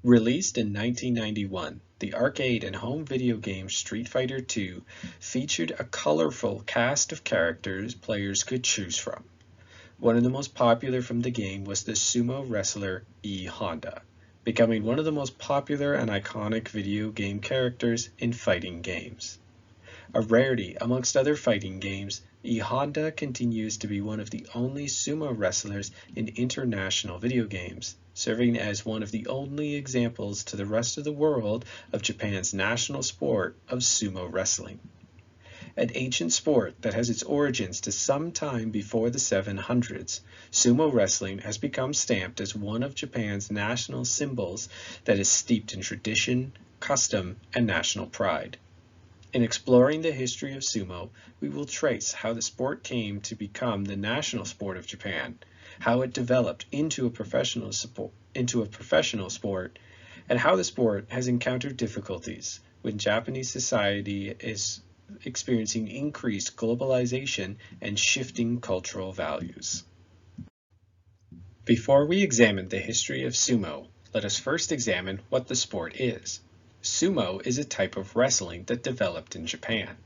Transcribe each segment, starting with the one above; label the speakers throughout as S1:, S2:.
S1: Released in 1991, the arcade and home video game Street Fighter II featured a colorful cast of characters players could choose from. One of the most popular from the game was the sumo wrestler E Honda, becoming one of the most popular and iconic video game characters in fighting games. A rarity amongst other fighting games, E Honda continues to be one of the only sumo wrestlers in international video games, serving as one of the only examples to the rest of the world of Japan's national sport of sumo wrestling. An ancient sport that has its origins to some time before the 700s, sumo wrestling has become stamped as one of Japan's national symbols that is steeped in tradition, custom, and national pride. In exploring the history of sumo, we will trace how the sport came to become the national sport of Japan, how it developed into a professional sport, and how the sport has encountered difficulties when Japanese society is experiencing increased globalization and shifting cultural values. Before we examine the history of sumo, let us first examine what the sport is. Sumo is a type of wrestling that developed in Japan.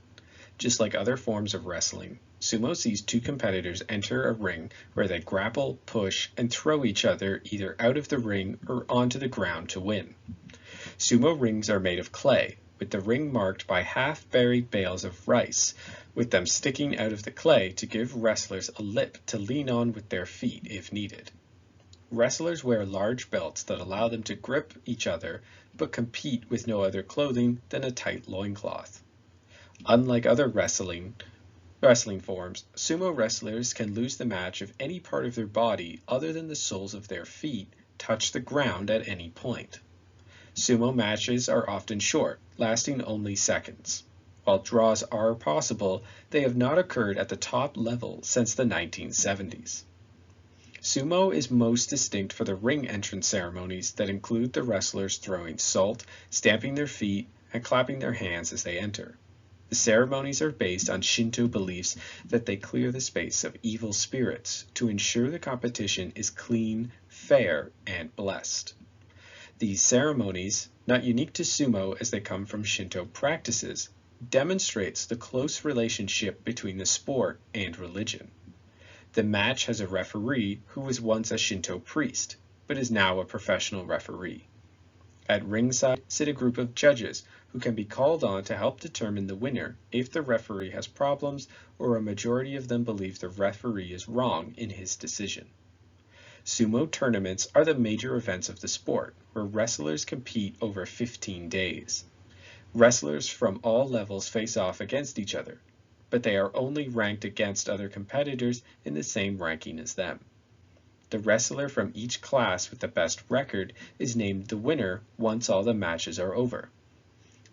S1: Just like other forms of wrestling, sumo sees two competitors enter a ring where they grapple, push, and throw each other either out of the ring or onto the ground to win. Sumo rings are made of clay, with the ring marked by half-buried bales of rice, with them sticking out of the clay to give wrestlers a lip to lean on with their feet if needed. Wrestlers wear large belts that allow them to grip each other, but compete with no other clothing than a tight loincloth. Unlike other wrestling forms, sumo wrestlers can lose the match if any part of their body other than the soles of their feet touch the ground at any point. Sumo matches are often short, lasting only seconds. While draws are possible, they have not occurred at the top level since the 1970s. Sumo is most distinct for the ring entrance ceremonies that include the wrestlers throwing salt, stamping their feet, and clapping their hands as they enter. The ceremonies are based on Shinto beliefs that they clear the space of evil spirits to ensure the competition is clean, fair, and blessed. These ceremonies, not unique to sumo as they come from Shinto practices, demonstrates the close relationship between the sport and religion. The match has a referee who was once a Shinto priest, but is now a professional referee. At ringside sit a group of judges who can be called on to help determine the winner if the referee has problems or a majority of them believe the referee is wrong in his decision. Sumo tournaments are the major events of the sport, where wrestlers compete over 15 days. Wrestlers from all levels face off against each other, but they are only ranked against other competitors in the same ranking as them. The wrestler from each class with the best record is named the winner once all the matches are over.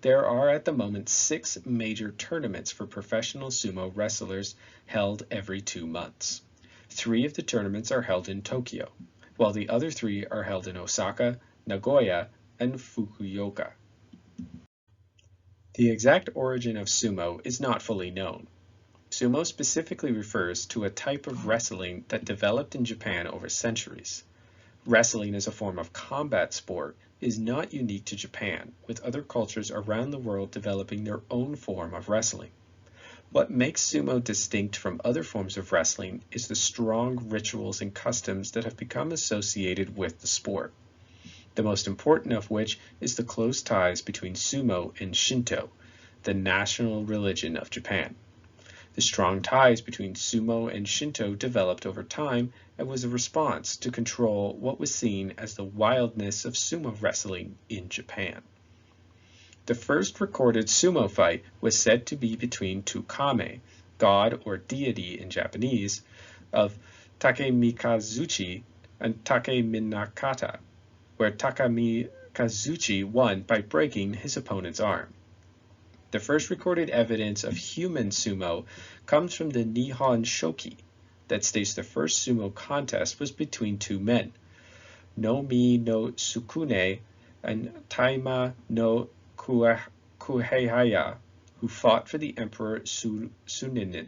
S1: There are at the moment 6 major tournaments for professional sumo wrestlers held every 2 months. 3 of the tournaments are held in Tokyo, while the other 3 are held in Osaka, Nagoya, and Fukuoka. The exact origin of sumo is not fully known. Sumo specifically refers to a type of wrestling that developed in Japan over centuries. Wrestling as a form of combat sport is not unique to Japan, with other cultures around the world developing their own form of wrestling. What makes sumo distinct from other forms of wrestling is the strong rituals and customs that have become associated with the sport. The most important of which is the close ties between sumo and Shinto, the national religion of Japan. The strong ties between sumo and Shinto developed over time and was a response to control what was seen as the wildness of sumo wrestling in Japan. The first recorded sumo fight was said to be between two kame, god or deity in Japanese, of Takemikazuchi and Takeminakata, where Takemikazuchi won by breaking his opponent's arm. The first recorded evidence of human sumo comes from the Nihon Shoki, that states the first sumo contest was between 2 men, Nomi no Sukune and Taima no Kuhehaya, who fought for the Emperor Suninin,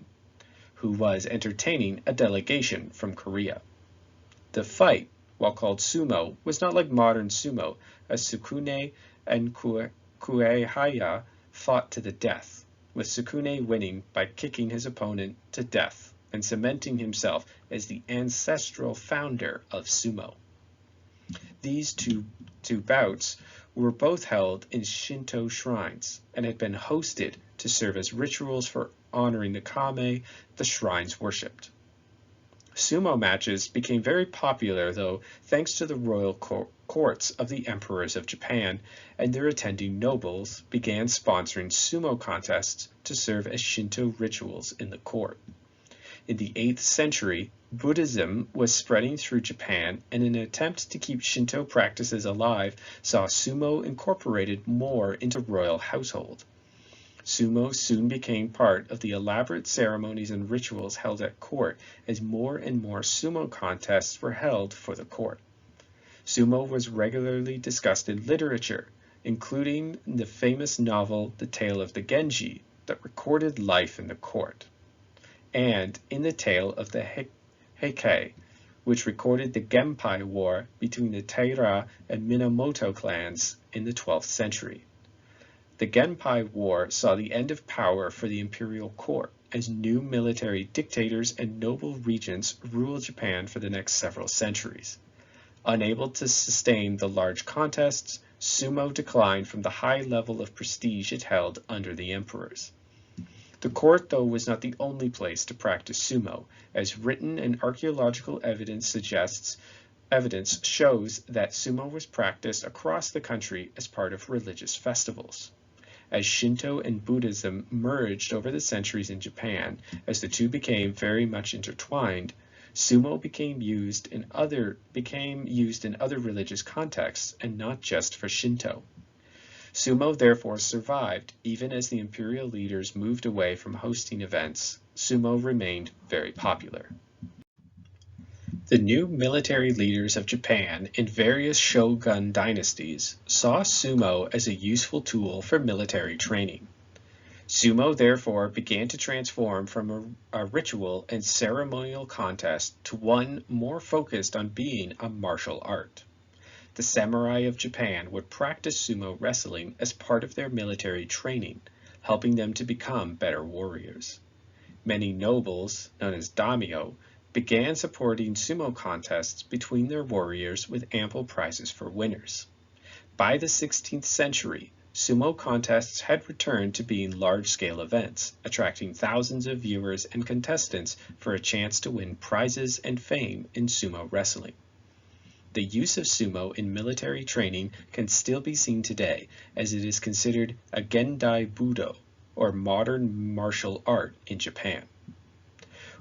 S1: who was entertaining a delegation from Korea. The fight, while called sumo, was not like modern sumo, as Sukune and Kuehaya fought to the death, with Sukune winning by kicking his opponent to death and cementing himself as the ancestral founder of sumo. These two bouts were both held in Shinto shrines and had been hosted to serve as rituals for honoring the kame the shrines worshipped. Sumo matches became very popular, though, thanks to the royal courts of the emperors of Japan, and their attending nobles began sponsoring sumo contests to serve as Shinto rituals in the court. In the 8th century, Buddhism was spreading through Japan, and in an attempt to keep Shinto practices alive, saw sumo incorporated more into royal household. Sumo soon became part of the elaborate ceremonies and rituals held at court as more and more sumo contests were held for the court. Sumo was regularly discussed in literature, including the famous novel The Tale of the Genji that recorded life in the court, and in the Tale of the Heike, which recorded the Genpai War between the Taira and Minamoto clans in the 12th century. The Genpai War saw the end of power for the imperial court as new military dictators and noble regents ruled Japan for the next several centuries. Unable to sustain the large contests, sumo declined from the high level of prestige it held under the emperors. The court, though, was not the only place to practice sumo, as written and archaeological evidence shows that sumo was practiced across the country as part of religious festivals. As Shinto and Buddhism merged over the centuries in Japan, as the two became very much intertwined, sumo became used in other religious contexts and not just for Shinto. Sumo therefore survived even as the imperial leaders moved away from hosting events. Sumo remained very popular. The new military leaders of Japan in various shogun dynasties saw sumo as a useful tool for military training. Sumo therefore began to transform from a ritual and ceremonial contest to one more focused on being a martial art. The samurai of Japan would practice sumo wrestling as part of their military training, helping them to become better warriors. Many nobles, known as daimyo, began supporting sumo contests between their warriors with ample prizes for winners. By the 16th century, sumo contests had returned to being large-scale events, attracting thousands of viewers and contestants for a chance to win prizes and fame in sumo wrestling. The use of sumo in military training can still be seen today, as it is considered a gendai budo, or modern martial art in Japan.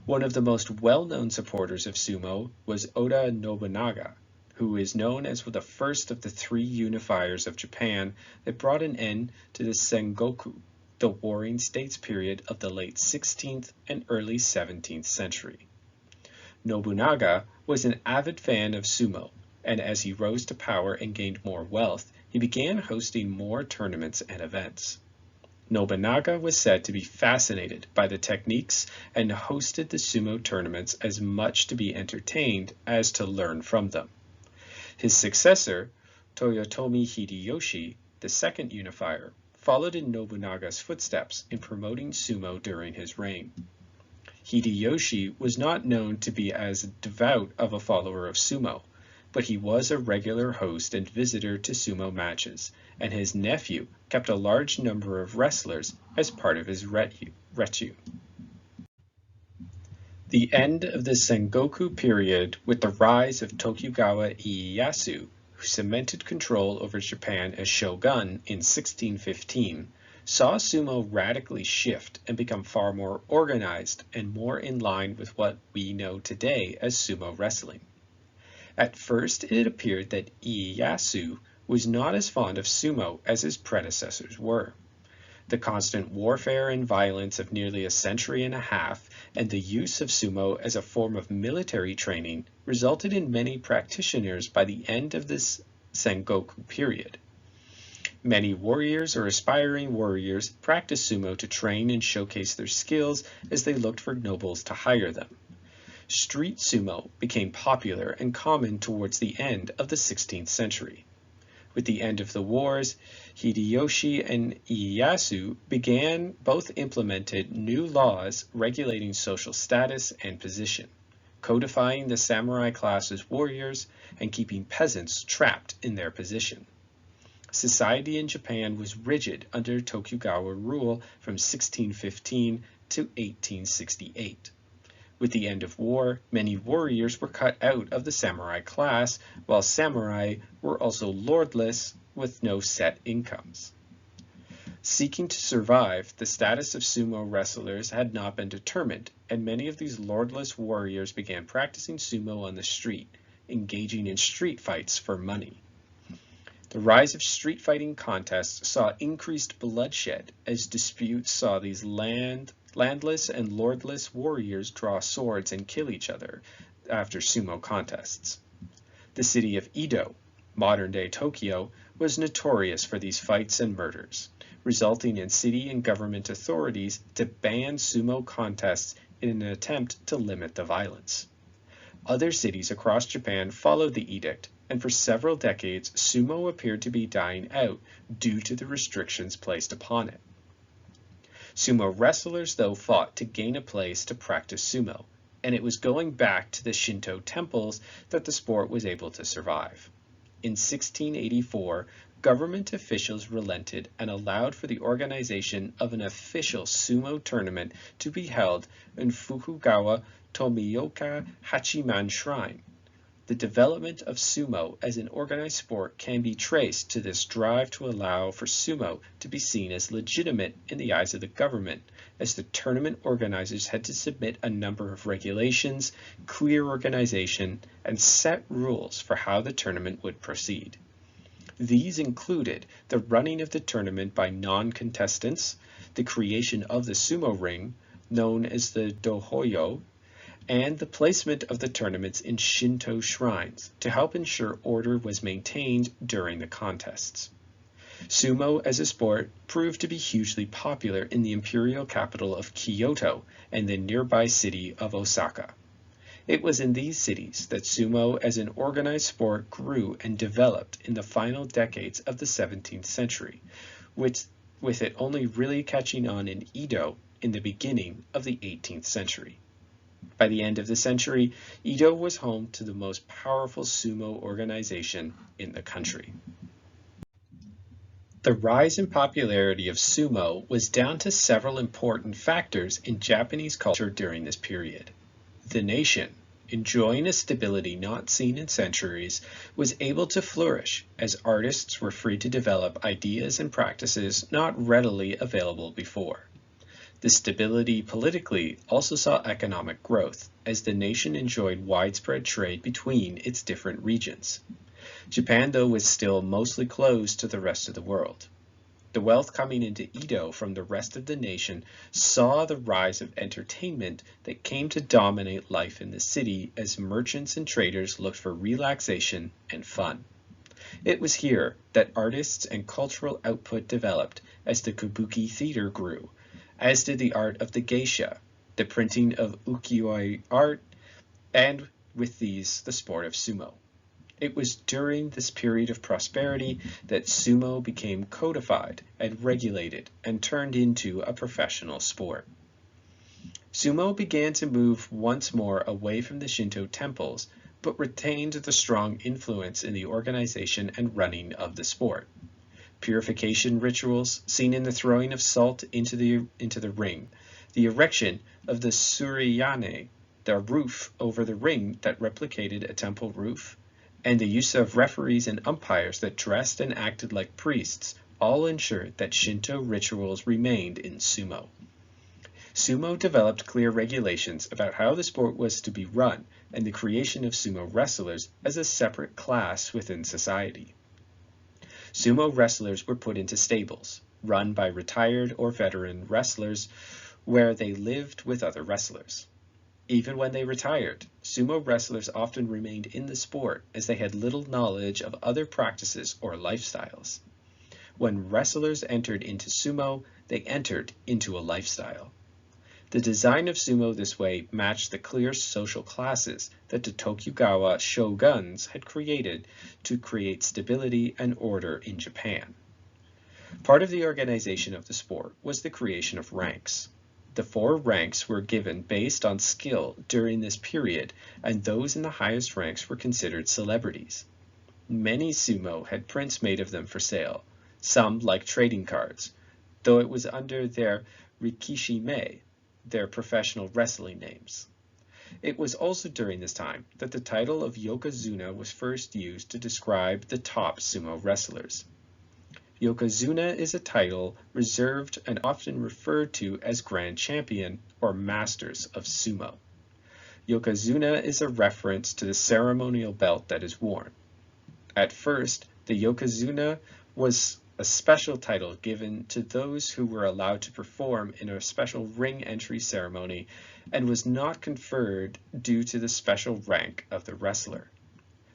S1: One of the most well-known supporters of sumo was Oda Nobunaga, who is known as the first of the three unifiers of Japan that brought an end to the Sengoku, the warring states period of the late 16th and early 17th century. Nobunaga was an avid fan of sumo, and as he rose to power and gained more wealth, he began hosting more tournaments and events. Nobunaga was said to be fascinated by the techniques and hosted the sumo tournaments as much to be entertained as to learn from them. His successor, Toyotomi Hideyoshi, the second unifier, followed in Nobunaga's footsteps in promoting sumo during his reign. Hideyoshi was not known to be as devout of a follower of sumo, but he was a regular host and visitor to sumo matches, and his nephew kept a large number of wrestlers as part of his retinue. The end of the Sengoku period with the rise of Tokugawa Ieyasu, who cemented control over Japan as shogun in 1615, saw sumo radically shift and become far more organized and more in line with what we know today as sumo wrestling. At first, it appeared that Ieyasu was not as fond of sumo as his predecessors were. The constant warfare and violence of nearly a century and a half and the use of sumo as a form of military training resulted in many practitioners by the end of this Sengoku period. Many warriors or aspiring warriors practiced sumo to train and showcase their skills as they looked for nobles to hire them. Street sumo became popular and common towards the end of the 16th century. With the end of the wars, Hideyoshi and Ieyasu both implemented new laws regulating social status and position, codifying the samurai class as warriors and keeping peasants trapped in their position. Society in Japan was rigid under Tokugawa rule from 1615 to 1868. With the end of war, many warriors were cut out of the samurai class, while samurai were also lordless with no set incomes. Seeking to survive, the status of sumo wrestlers had not been determined, and many of these lordless warriors began practicing sumo on the street, engaging in street fights for money. The rise of street fighting contests saw increased bloodshed as disputes saw these landless and lordless warriors draw swords and kill each other after sumo contests. The city of Edo, modern-day Tokyo, was notorious for these fights and murders, resulting in city and government authorities to ban sumo contests in an attempt to limit the violence. Other cities across Japan followed the edict, and for several decades sumo appeared to be dying out due to the restrictions placed upon it. Sumo wrestlers, though, fought to gain a place to practice sumo, and it was going back to the Shinto temples that the sport was able to survive. In 1684, government officials relented and allowed for the organization of an official sumo tournament to be held in Fukugawa Tomioka Hachiman Shrine. The development of sumo as an organized sport can be traced to this drive to allow for sumo to be seen as legitimate in the eyes of the government, as the tournament organizers had to submit a number of regulations, clear organization, and set rules for how the tournament would proceed. These included the running of the tournament by non-contestants, the creation of the sumo ring, known as the dohoyo, and the placement of the tournaments in Shinto shrines to help ensure order was maintained during the contests. Sumo as a sport proved to be hugely popular in the imperial capital of Kyoto and the nearby city of Osaka. It was in these cities that sumo as an organized sport grew and developed in the final decades of the 17th century, with it only really catching on in Edo in the beginning of the 18th century. By the end of the century, Edo was home to the most powerful sumo organization in the country. The rise in popularity of sumo was down to several important factors in Japanese culture during this period. The nation, enjoying a stability not seen in centuries, was able to flourish as artists were free to develop ideas and practices not readily available before. The stability politically also saw economic growth, as the nation enjoyed widespread trade between its different regions. Japan, though, was still mostly closed to the rest of the world. The wealth coming into Edo from the rest of the nation saw the rise of entertainment that came to dominate life in the city as merchants and traders looked for relaxation and fun. It was here that artists and cultural output developed as the kabuki theater grew, as did the art of the geisha, the printing of ukiyo-e art, and with these the sport of sumo. It was during this period of prosperity that sumo became codified and regulated and turned into a professional sport. Sumo began to move once more away from the Shinto temples, but retained the strong influence in the organization and running of the sport. Purification rituals, seen in the throwing of salt into the ring, the erection of the suriyane, the roof over the ring that replicated a temple roof, and the use of referees and umpires that dressed and acted like priests all ensured that Shinto rituals remained in sumo. Sumo developed clear regulations about how the sport was to be run and the creation of sumo wrestlers as a separate class within society. Sumo wrestlers were put into stables, run by retired or veteran wrestlers, where they lived with other wrestlers. Even when they retired, sumo wrestlers often remained in the sport as they had little knowledge of other practices or lifestyles. When wrestlers entered into sumo, they entered into a lifestyle. The design of sumo this way matched the clear social classes that the Tokugawa shoguns had created to create stability and order in Japan. Part of the organization of the sport was the creation of ranks. The 4 ranks were given based on skill during this period, and those in the highest ranks were considered celebrities. Many sumo had prints made of them for sale, some like trading cards, though it was under their rikishime, their professional wrestling names. It was also during this time that the title of yokozuna was first used to describe the top sumo wrestlers. Yokozuna is a title reserved and often referred to as Grand Champion or Masters of Sumo. Yokozuna is a reference to the ceremonial belt that is worn. At first, the Yokozuna was a special title given to those who were allowed to perform in a special ring entry ceremony and was not conferred due to the special rank of the wrestler.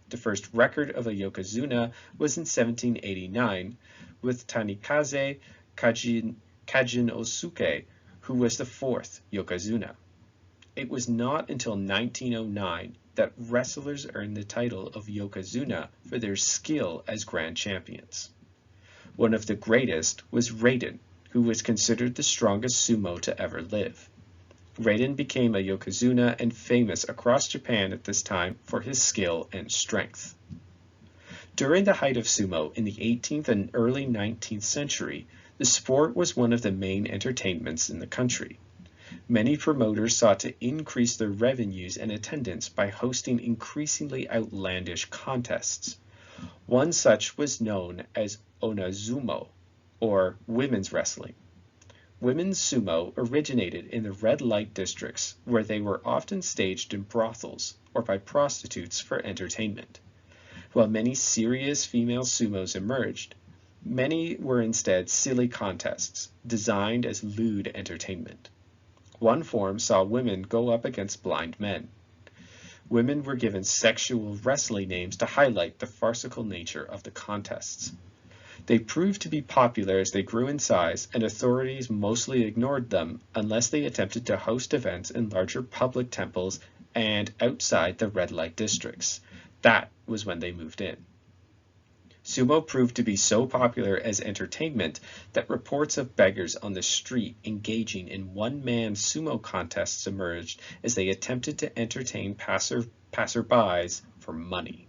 S1: The first record of a yokozuna was in 1789 with Tanikaze Kajinosuke, who was the 4th yokozuna. It was not until 1909 that wrestlers earned the title of yokozuna for their skill as grand champions. One of the greatest was Raiden, who was considered the strongest sumo to ever live. Raiden became a yokozuna and famous across Japan at this time for his skill and strength. During the height of sumo in the 18th and early 19th century, the sport was one of the main entertainments in the country. Many promoters sought to increase their revenues and attendance by hosting increasingly outlandish contests. One such was known as onazumo, or women's wrestling. Women's sumo originated in the red light districts, where they were often staged in brothels or by prostitutes for entertainment. While many serious female sumos emerged, many were instead silly contests, designed as lewd entertainment. One form saw women go up against blind men. Women were given sexual wrestling names to highlight the farcical nature of the contests. They proved to be popular as they grew in size, and authorities mostly ignored them unless they attempted to host events in larger public temples and outside the red light districts. That was when they moved in. Sumo proved to be so popular as entertainment that reports of beggars on the street engaging in one-man sumo contests emerged as they attempted to entertain passerbys for money.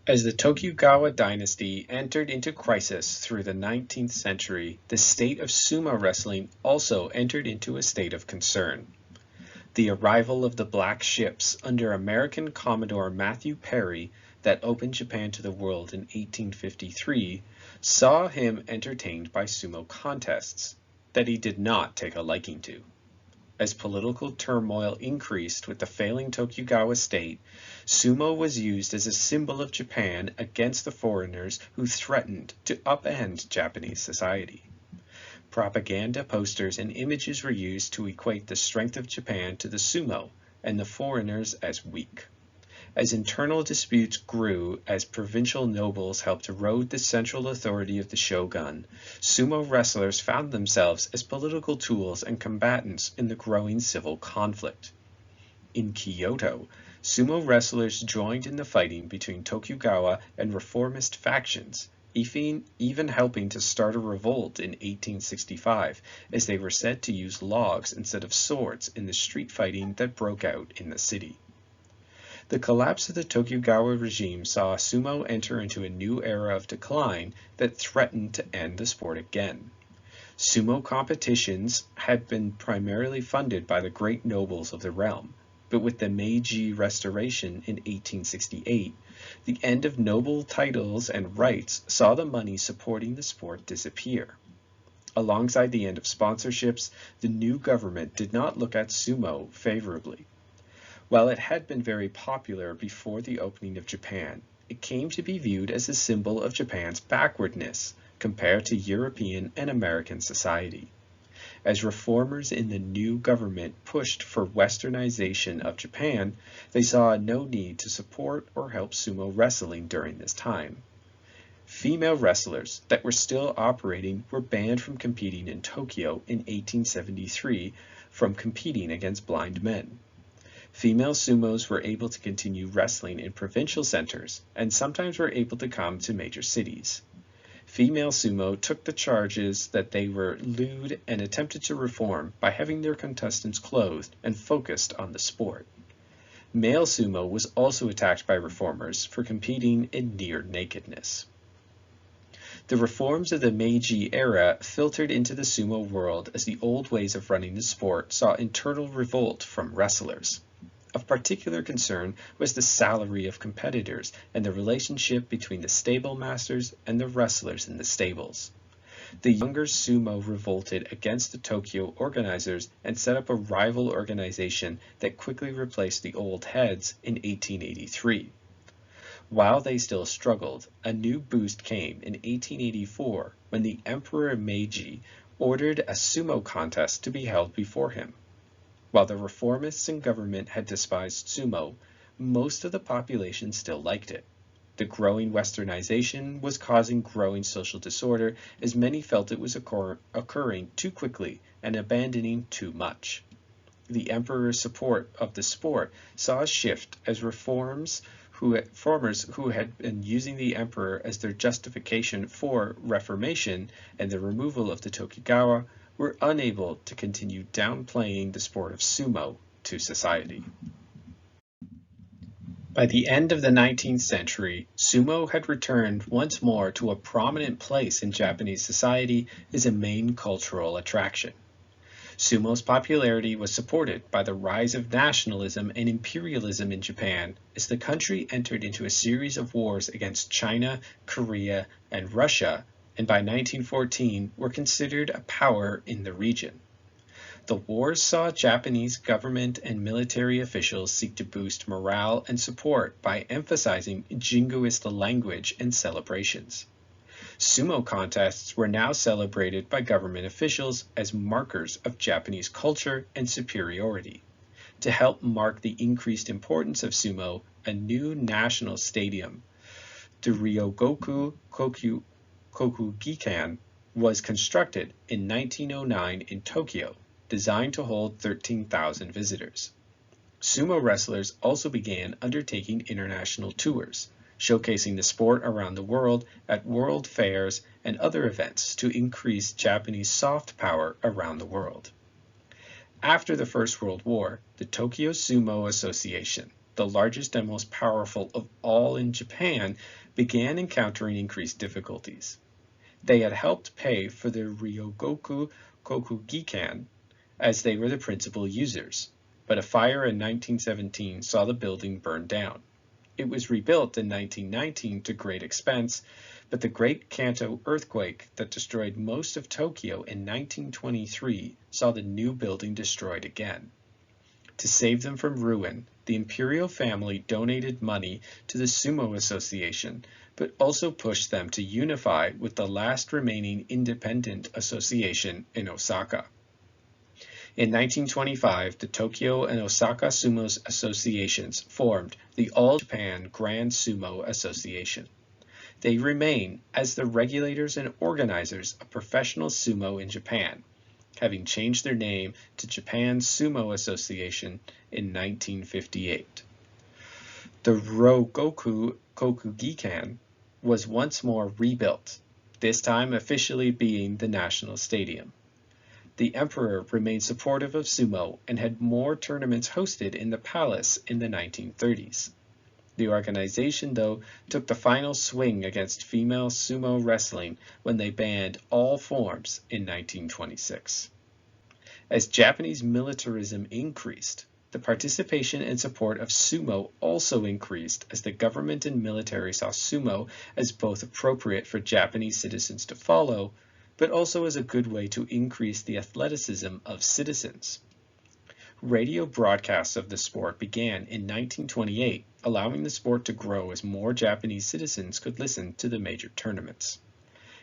S1: As the Tokugawa dynasty entered into crisis through the 19th century, the state of sumo wrestling also entered into a state of concern. The arrival of the black ships under American Commodore Matthew Perry that opened Japan to the world in 1853 saw him entertained by sumo contests that he did not take a liking to. As political turmoil increased with the failing Tokugawa state, sumo was used as a symbol of Japan against the foreigners who threatened to upend Japanese society. Propaganda posters and images were used to equate the strength of Japan to the sumo and the foreigners as weak. As internal disputes grew as provincial nobles helped erode the central authority of the shogun, sumo wrestlers found themselves as political tools and combatants in the growing civil conflict. In Kyoto, sumo wrestlers joined in the fighting between Tokugawa and reformist factions, even helping to start a revolt in 1865, as they were said to use logs instead of swords in the street fighting that broke out in the city. The collapse of the Tokugawa regime saw sumo enter into a new era of decline that threatened to end the sport again. Sumo competitions had been primarily funded by the great nobles of the realm, but with the Meiji Restoration in 1868, the end of noble titles and rights saw the money supporting the sport disappear. Alongside the end of sponsorships, the new government did not look at sumo favorably. While it had been very popular before the opening of Japan, it came to be viewed as a symbol of Japan's backwardness compared to European and American society. As reformers in the new government pushed for westernization of Japan, they saw no need to support or help sumo wrestling during this time. Female wrestlers that were still operating were banned from competing in Tokyo in 1873 from competing against blind men. Female sumos were able to continue wrestling in provincial centers and sometimes were able to come to major cities. Female sumo took the charges that they were lewd and attempted to reform by having their contestants clothed and focused on the sport. Male sumo was also attacked by reformers for competing in near nakedness. The reforms of the Meiji era filtered into the sumo world as the old ways of running the sport saw internal revolt from wrestlers. Of particular concern was the salary of competitors and the relationship between the stable masters and the wrestlers in the stables. The younger sumo revolted against the Tokyo organizers and set up a rival organization that quickly replaced the old heads in 1883. While they still struggled, a new boost came in 1884 when the Emperor Meiji ordered a sumo contest to be held before him. While the reformists in government had despised sumo, most of the population still liked it. The growing westernization was causing growing social disorder as many felt it was occurring too quickly and abandoning too much. The emperor's support of the sport saw a shift as reformers who had been using the emperor as their justification for reformation and the removal of the Tokugawa were unable to continue downplaying the sport of sumo to society. By the end of the 19th century, sumo had returned once more to a prominent place in Japanese society as a main cultural attraction. Sumo's popularity was supported by the rise of nationalism and imperialism in Japan as the country entered into a series of wars against China, Korea, and Russia, and by 1914 were considered a power in the region. The wars saw Japanese government and military officials seek to boost morale and support by emphasizing jingoist language and celebrations. Sumo contests were now celebrated by government officials as markers of Japanese culture and superiority. To help mark the increased importance of sumo, a new national stadium, the Ryogoku Kokugikan, was constructed in 1909 in Tokyo, designed to hold 13,000 visitors. Sumo wrestlers also began undertaking international tours, showcasing the sport around the world at world fairs and other events to increase Japanese soft power around the world. After the First World War, the Tokyo Sumo Association, the largest and most powerful of all in Japan, began encountering increased difficulties. They had helped pay for the Ryogoku Kokugikan as they were the principal users, but a fire in 1917 saw the building burn down. It was rebuilt in 1919 to great expense, but the Great Kanto earthquake that destroyed most of Tokyo in 1923 saw the new building destroyed again. To save them from ruin, the imperial family donated money to the Sumo Association, but also pushed them to unify with the last remaining independent association in Osaka. In 1925, the Tokyo and Osaka Sumo Associations formed the All-Japan Grand Sumo Association. They remain as the regulators and organizers of professional sumo in Japan, having changed their name to Japan Sumo Association in 1958. The Ryogoku Kokugikan was once more rebuilt, this time officially being the national stadium. The emperor remained supportive of sumo and had more tournaments hosted in the palace in the 1930s. The organization, though, took the final swing against female sumo wrestling when they banned all forms in 1926. As Japanese militarism increased, the participation and support of sumo also increased as the government and military saw sumo as both appropriate for Japanese citizens to follow, but also as a good way to increase the athleticism of citizens. Radio broadcasts of the sport began in 1928, allowing the sport to grow as more Japanese citizens could listen to the major tournaments.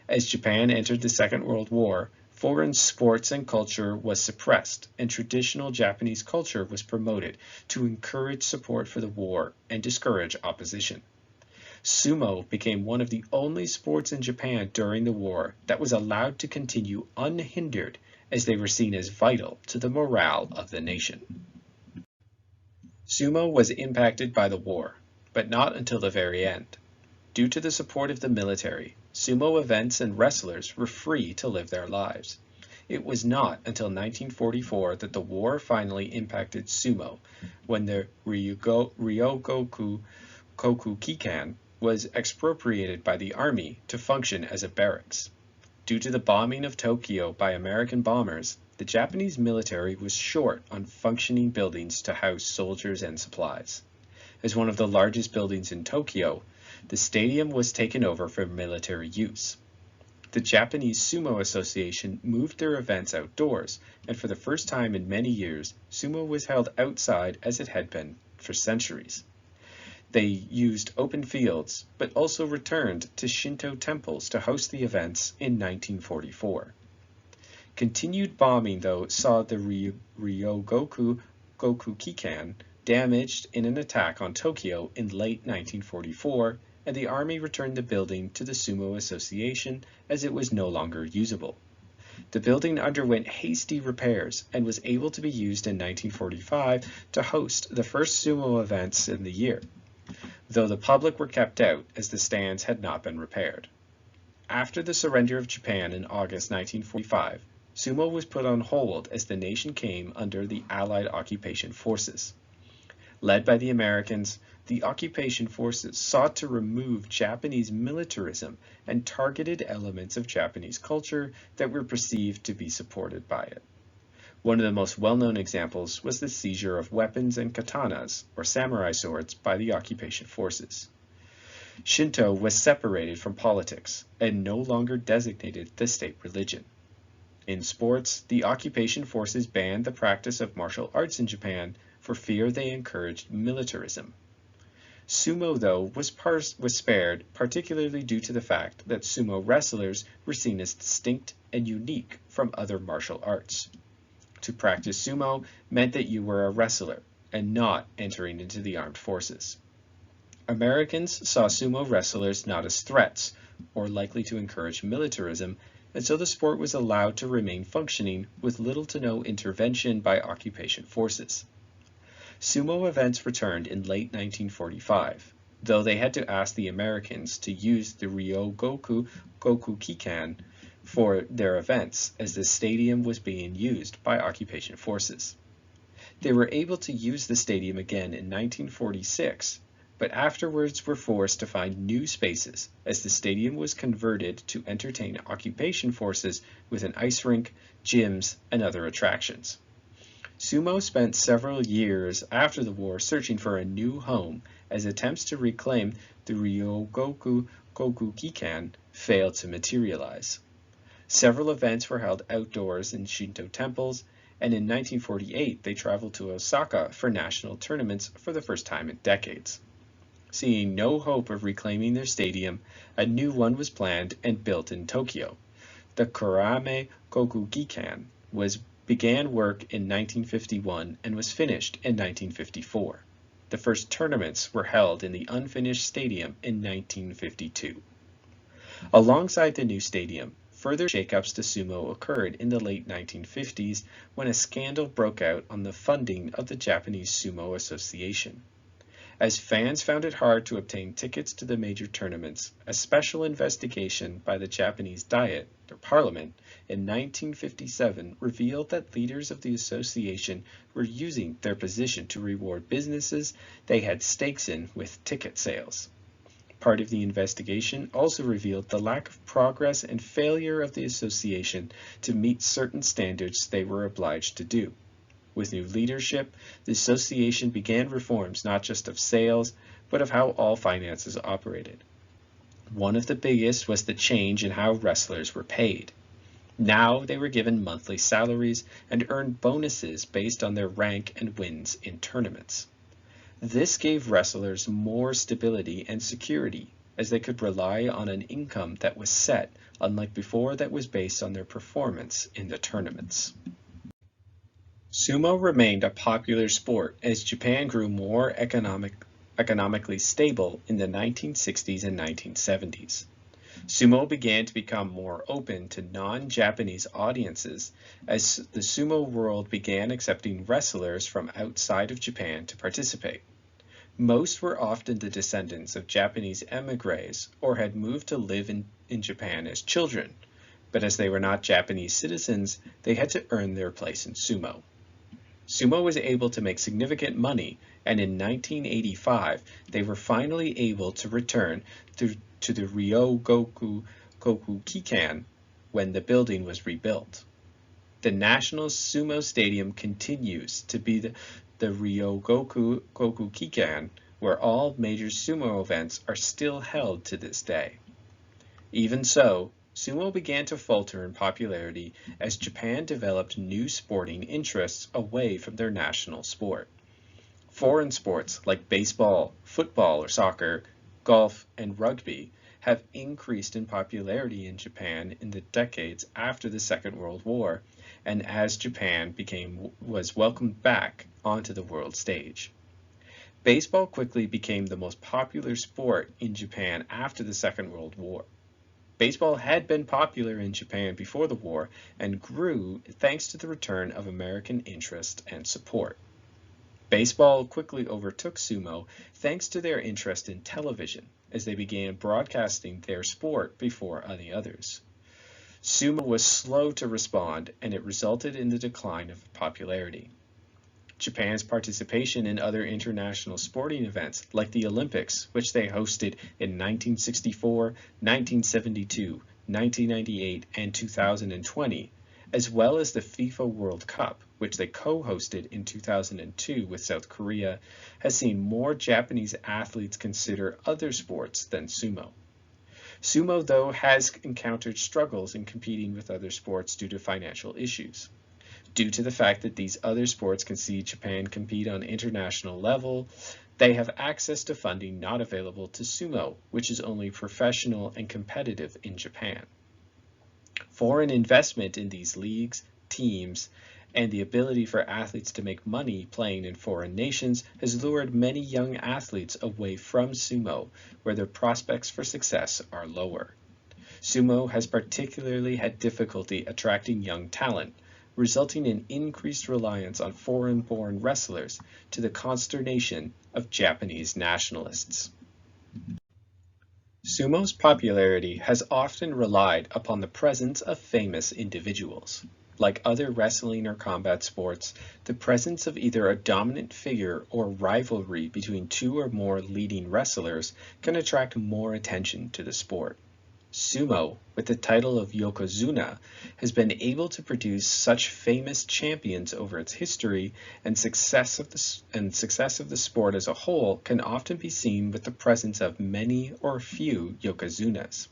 S1: As Japan entered the Second World War, foreign sports and culture was suppressed, and traditional Japanese culture was promoted to encourage support for the war and discourage opposition. Sumo became one of the only sports in Japan during the war that was allowed to continue unhindered, as they were seen as vital to the morale of the nation. Sumo was impacted by the war, but not until the very end. Due to the support of the military, sumo events and wrestlers were free to live their lives. It was not until 1944 that the war finally impacted sumo, when the Ryogoku Kokukikan was expropriated by the army to function as a barracks. Due to the bombing of Tokyo by American bombers, the Japanese military was short on functioning buildings to house soldiers and supplies. As one of the largest buildings in Tokyo, the stadium was taken over for military use. The Japanese Sumo Association moved their events outdoors, and for the first time in many years, sumo was held outside as it had been for centuries. They used open fields, but also returned to Shinto temples to host the events in 1944. Continued bombing, though, saw the Ryogoku Kokukikan damaged in an attack on Tokyo in late 1944, and the army returned the building to the Sumo Association as it was no longer usable. The building underwent hasty repairs and was able to be used in 1945 to host the first sumo events in the year, though the public were kept out as the stands had not been repaired. After the surrender of Japan in August 1945, sumo was put on hold as the nation came under the Allied occupation forces. Led by the Americans, the occupation forces sought to remove Japanese militarism and targeted elements of Japanese culture that were perceived to be supported by it. One of the most well-known examples was the seizure of weapons and katanas, or samurai swords, by the occupation forces. Shinto was separated from politics and no longer designated the state religion. In sports, the occupation forces banned the practice of martial arts in Japan for fear they encouraged militarism. Sumo, though, was spared, particularly due to the fact that sumo wrestlers were seen as distinct and unique from other martial arts. To practice sumo meant that you were a wrestler and not entering into the armed forces. Americans saw sumo wrestlers not as threats or likely to encourage militarism, and so the sport was allowed to remain functioning with little to no intervention by occupation forces. Sumo events returned in late 1945, though they had to ask the Americans to use the Ryogoku Kokukikan for their events, as the stadium was being used by occupation forces. They were able to use the stadium again in 1946, but afterwards were forced to find new spaces as the stadium was converted to entertain occupation forces with an ice rink, gyms, and other attractions. Sumo spent several years after the war searching for a new home as attempts to reclaim the Ryogoku Kokukikan failed to materialize. Several events were held outdoors in Shinto temples, and in 1948 they traveled to Osaka for national tournaments for the first time in decades. Seeing no hope of reclaiming their stadium, a new one was planned and built in Tokyo. The Kurame Kokugikan began work in 1951 and was finished in 1954. The first tournaments were held in the unfinished stadium in 1952. Alongside the new stadium, further shakeups to sumo occurred in the late 1950s when a scandal broke out on the funding of the Japanese Sumo Association. As fans found it hard to obtain tickets to the major tournaments, a special investigation by the Japanese Diet, or Parliament, in 1957 revealed that leaders of the association were using their position to reward businesses they had stakes in with ticket sales. Part of the investigation also revealed the lack of progress and failure of the association to meet certain standards they were obliged to do. With new leadership, the association began reforms not just of sales, but of how all finances operated. One of the biggest was the change in how wrestlers were paid. Now they were given monthly salaries and earned bonuses based on their rank and wins in tournaments. This gave wrestlers more stability and security, as they could rely on an income that was set, unlike before that was based on their performance in the tournaments. Sumo remained a popular sport as Japan grew more economically stable in the 1960s and 1970s. Sumo began to become more open to non-Japanese audiences as the sumo world began accepting wrestlers from outside of Japan to participate. Most were often the descendants of Japanese emigres or had moved to live in Japan as children, but as they were not Japanese citizens, they had to earn their place in sumo. Sumo was able to make significant money, and in 1985 they were finally able to return to the Ryogoku Kokugikan when the building was rebuilt. The National Sumo Stadium continues to be the Ryogoku Kokugikan, where all major sumo events are still held to this day. Even so, sumo began to falter in popularity as Japan developed new sporting interests away from their national sport. Foreign sports like baseball, football or soccer, golf, and rugby have increased in popularity in Japan in the decades after the Second World War, and as Japan was welcomed back onto the world stage. Baseball quickly became the most popular sport in Japan after the Second World War. Baseball had been popular in Japan before the war and grew thanks to the return of American interest and support. Baseball quickly overtook sumo thanks to their interest in television, as they began broadcasting their sport before any others. Sumo was slow to respond, and it resulted in the decline of popularity. Japan's participation in other international sporting events, like the Olympics, which they hosted in 1964, 1972, 1998, and 2020, as well as the FIFA World Cup, which they co-hosted in 2002 with South Korea, has seen more Japanese athletes consider other sports than sumo. Sumo, though, has encountered struggles in competing with other sports due to financial issues. Due to the fact that these other sports can see Japan compete on international level, they have access to funding not available to sumo, which is only professional and competitive in Japan. Foreign investment in these leagues, teams, and the ability for athletes to make money playing in foreign nations has lured many young athletes away from sumo, where their prospects for success are lower. Sumo has particularly had difficulty attracting young talent, resulting in increased reliance on foreign-born wrestlers to the consternation of Japanese nationalists. Sumo's popularity has often relied upon the presence of famous individuals. Like other wrestling or combat sports, the presence of either a dominant figure or rivalry between two or more leading wrestlers can attract more attention to the sport. Sumo, with the title of Yokozuna, has been able to produce such famous champions over its history, and success of the sport as a whole can often be seen with the presence of many or few Yokozunas.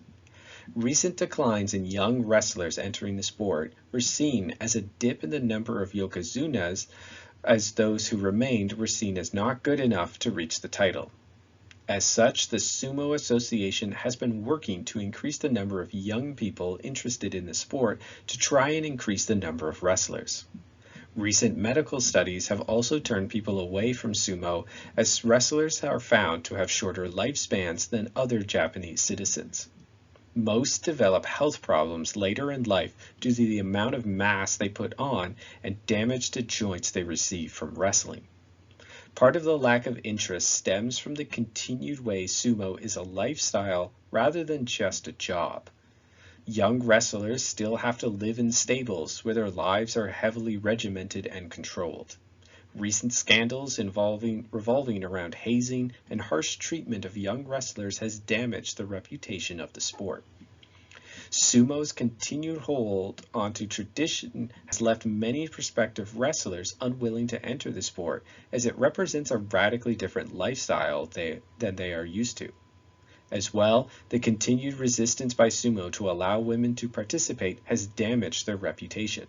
S1: Recent declines in young wrestlers entering the sport were seen as a dip in the number of Yokozunas, as those who remained were seen as not good enough to reach the title. As such, the Sumo Association has been working to increase the number of young people interested in the sport to try and increase the number of wrestlers. Recent medical studies have also turned people away from sumo, as wrestlers are found to have shorter lifespans than other Japanese citizens. Most develop health problems later in life due to the amount of mass they put on and damage to joints they receive from wrestling. Part of the lack of interest stems from the continued way sumo is a lifestyle rather than just a job. Young wrestlers still have to live in stables where their lives are heavily regimented and controlled. Recent scandals revolving around hazing and harsh treatment of young wrestlers has damaged the reputation of the sport. Sumo's continued hold onto tradition has left many prospective wrestlers unwilling to enter the sport, as it represents a radically different lifestyle than they are used to. As well, the continued resistance by sumo to allow women to participate has damaged their reputation.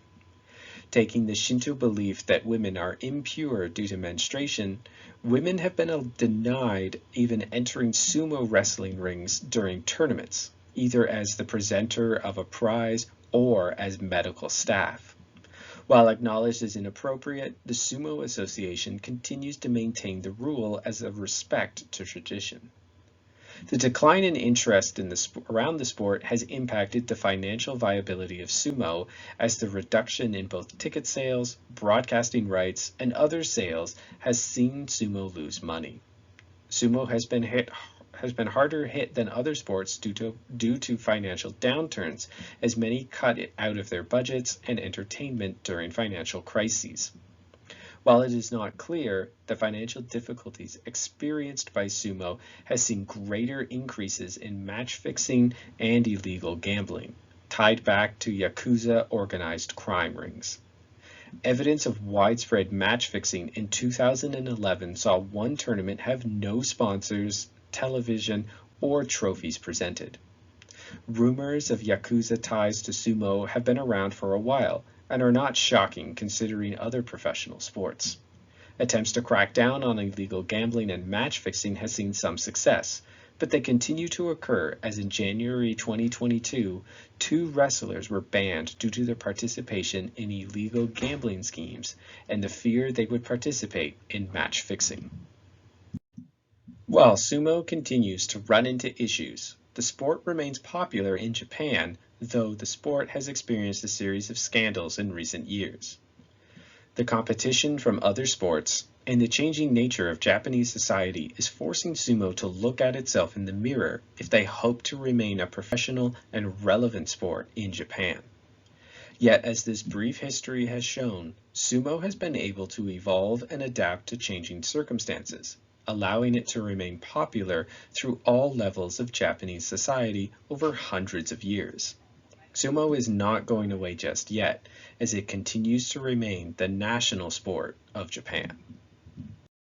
S1: Taking the Shinto belief that women are impure due to menstruation, women have been denied even entering sumo wrestling rings during tournaments, either as the presenter of a prize or as medical staff. While acknowledged as inappropriate, the Sumo Association continues to maintain the rule as a respect to tradition. The decline in interest around the sport has impacted the financial viability of sumo, as the reduction in both ticket sales, broadcasting rights, and other sales has seen sumo lose money. Sumo has been harder hit than other sports due to financial downturns, as many cut it out of their budgets and entertainment during financial crises. While it is not clear, the financial difficulties experienced by sumo has seen greater increases in match fixing and illegal gambling, tied back to Yakuza organized crime rings. Evidence of widespread match fixing in 2011 saw one tournament have no sponsors, television, or trophies presented. Rumors of Yakuza ties to sumo have been around for a while and are not shocking considering other professional sports. Attempts to crack down on illegal gambling and match fixing has seen some success, but they continue to occur, as in January 2022, two wrestlers were banned due to their participation in illegal gambling schemes and the fear they would participate in match fixing. While sumo continues to run into issues, the sport remains popular in Japan, though the sport has experienced a series of scandals in recent years. The competition from other sports and the changing nature of Japanese society is forcing sumo to look at itself in the mirror if they hope to remain a professional and relevant sport in Japan. Yet, as this brief history has shown, sumo has been able to evolve and adapt to changing circumstances, allowing it to remain popular through all levels of Japanese society over hundreds of years. Sumo is not going away just yet, as it continues to remain the national sport of Japan.